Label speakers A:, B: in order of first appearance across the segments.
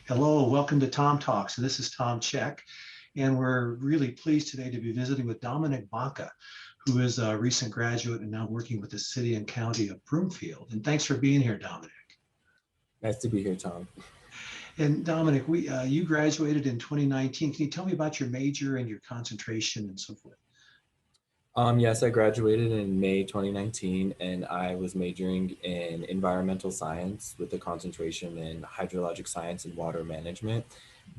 A: Hello, welcome to Tom Talks. This is Tom Check, and we're really pleased today to be visiting with Dominic Baca, who is a recent graduate and now working with the city and county of Broomfield. And thanks for being here, Dominic.
B: Nice to be here, Tom.
A: And Dominic, you graduated in 2019. Can you tell me about your major and your concentration and so forth?
B: Yes, I graduated in May 2019, and I was majoring in environmental science with a concentration in hydrologic science and water management.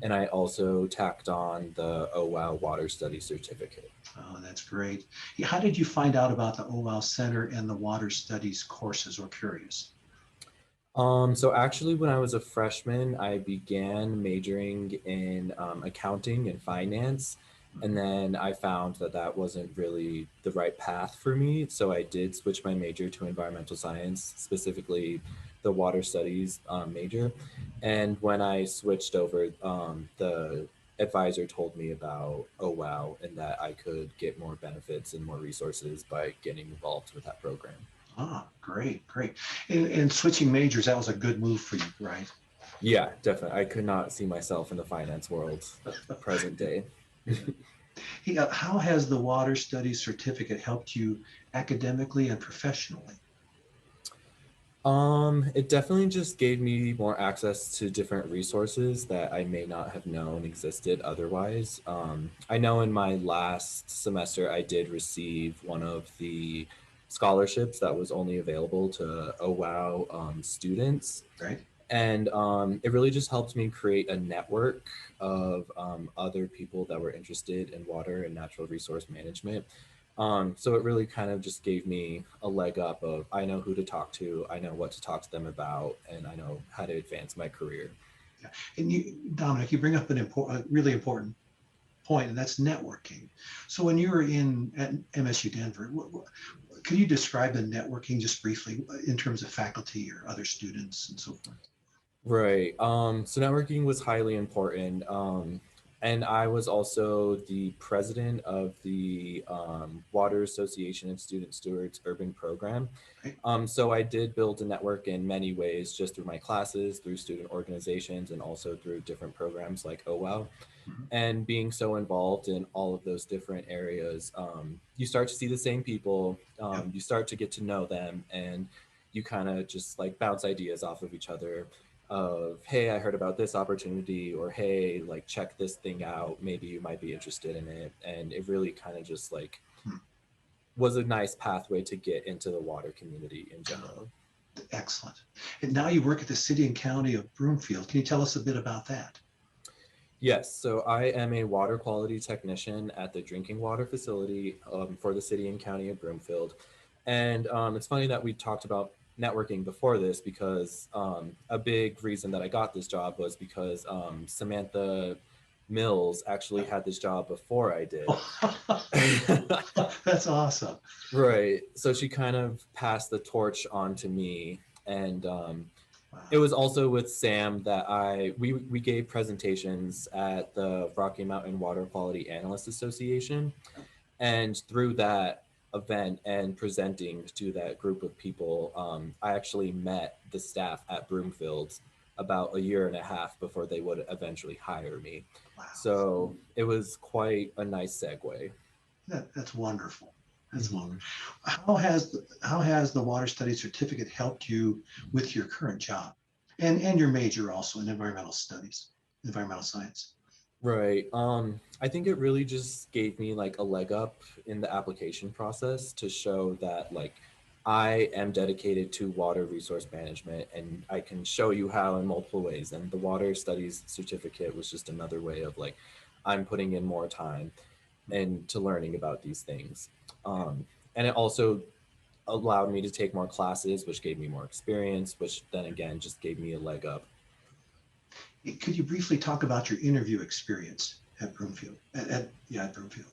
B: And I also tacked on the OWOW Water Study Certificate.
A: Oh, that's great. Yeah, how did you find out about the OWOW Center and the Water Studies courses? Or curious?
B: So actually, when I was a freshman, I began majoring in accounting and finance, and then I found that that wasn't really the right path for me. So I did switch my major to environmental science, specifically the water studies major. And when I switched over, the advisor told me about oh wow, and that I could get more benefits and more resources by getting involved with that program.
A: Ah, great, great. And switching majors, that was a good move for you, right?
B: Yeah, definitely. I could not see myself in the finance world present day.
A: Yeah. Hey, how has the Water Studies certificate helped you academically and professionally?
B: It definitely just gave me more access to different resources that I may not have known existed otherwise. I know in my last semester I did receive one of the scholarships that was only available to OWOW students.
A: Right?
B: And it really just helped me create a network of other people that were interested in water and natural resource management. So it really kind of just gave me a leg up of I know who to talk to, I know what to talk to them about, and I know how to advance my career.
A: Yeah. And Dominic, you bring up a really important point, and that's networking. So when you were in at MSU Denver, could you describe the networking just briefly in terms of faculty or other students and so forth?
B: Right. So networking was highly important. And I was also the president of the Water Association of Student Stewards Urban Program.
A: Right?
B: So I did build a network in many ways, just through my classes, through student organizations, and also through different programs like OWOW.
A: Mhm.
B: And being so involved in all of those different areas, you start to see the same people,
A: Yep.
B: you start to get to know them, and you kind of just like bounce ideas off of each other of hey, I heard about this opportunity, or hey, like check this thing out, maybe you might be interested in it. And it really kind of just like
A: Hmm.
B: was a nice pathway to get into the water community in general.
A: Excellent. And now you work at the city and county of Broomfield. Can you tell us a bit about that?
B: Yes, so I am a water quality technician at the drinking water facility for the city and county of Broomfield. And it's funny that we talked about networking before this because a big reason that I got this job was because Samantha Mills actually
A: Yep.
B: had this job before I did.
A: Oh, that's awesome.
B: Right. So she kind of passed the torch on to me. And it
A: Wow.
B: was also with Sam that we gave presentations at the Rocky Mountain Water Quality Analyst Association, and through that event and presenting to that group of people, I actually met the staff at Broomfield about a year and a half before they would eventually hire me.
A: Wow.
B: So it was quite a nice segue.
A: That's wonderful. That's wonderful.
B: Mhm.
A: How has the water study certificate helped you with your current job and your major also in environmental studies, environmental science?
B: Right. I think it really just gave me like a leg up in the application process to show that like I am dedicated to water resource management, and I can show you how in multiple ways. And the water studies certificate was just another way of like I'm putting in more time and to learning about these things. And it also allowed me to take more classes, which gave me more experience, which then again just gave me a leg up.
A: Could you briefly talk about your interview experience at Broomfield? At Broomfield.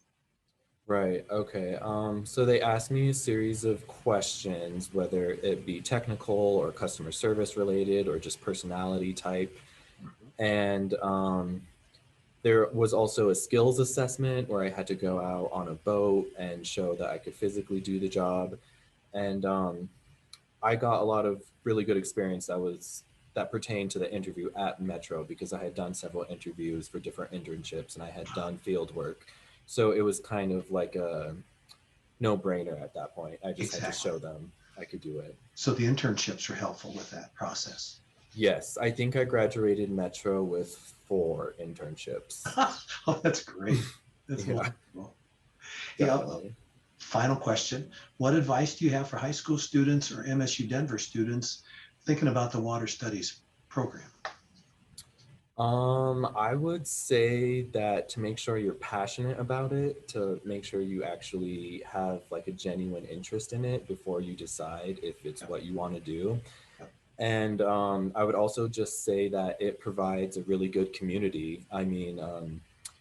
B: Right. Okay. So they asked me a series of questions, whether it be technical or customer service related or just personality type.
A: Mhm.
B: And there was also a skills assessment where I had to go out on a boat and show that I could physically do the job. And I got a lot of really good experience that was that pertained to the interview at Metro because I had done several interviews for different internships and I had done field work. So it was kind of like a no brainer at that point. I just had to
A: Exactly.
B: show them I could do it.
A: So the internships are helpful with that process.
B: Yes, I think I graduated Metro with 4 internships.
A: Oh, that's great. That's
B: Yeah,
A: wonderful. Hey,
B: definitely.
A: final question. What advice do you have for high school students or MSU Denver students thinking about the water studies program?
B: I would say that to make sure you're passionate about it, to make sure you actually have like a genuine interest in it before you decide if it's
A: Yep,
B: what you want to do.
A: yep.
B: And I would also just say that it provides a really good community. I mean,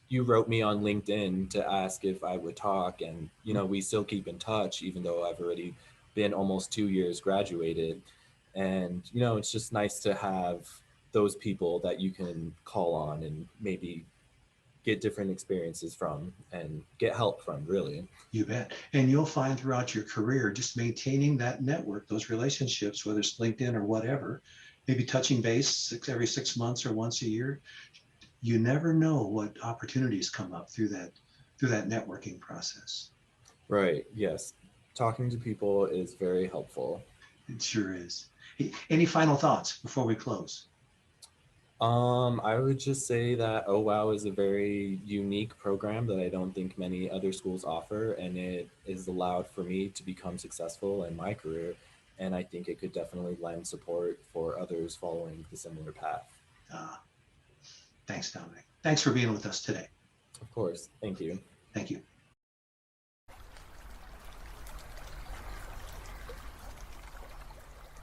B: you wrote me on LinkedIn to ask if I would talk, and you
A: Mhm.
B: know, we still keep in touch, even though I've already been almost 2 years graduated. And you know, it's just nice to have those people that you can call on and maybe get different experiences from and get help from, really.
A: You bet. And you'll find throughout your career, just maintaining that network, those relationships, whether it's LinkedIn or whatever, maybe touching base every 6 months or once a year. You never know what opportunities come up through that networking process.
B: Right. Yes. Talking to people is very helpful.
A: It sure is. Hey, any final thoughts before we close?
B: I would just say that Oh Wow is a very unique program that I don't think many other schools offer, and it is allowed for me to become successful in my career. And I think it could definitely lend support for others following the similar path.
A: Uh, Thanks, Dominic. Thanks for being with us today.
B: Of course. Thank you.
A: Thank you.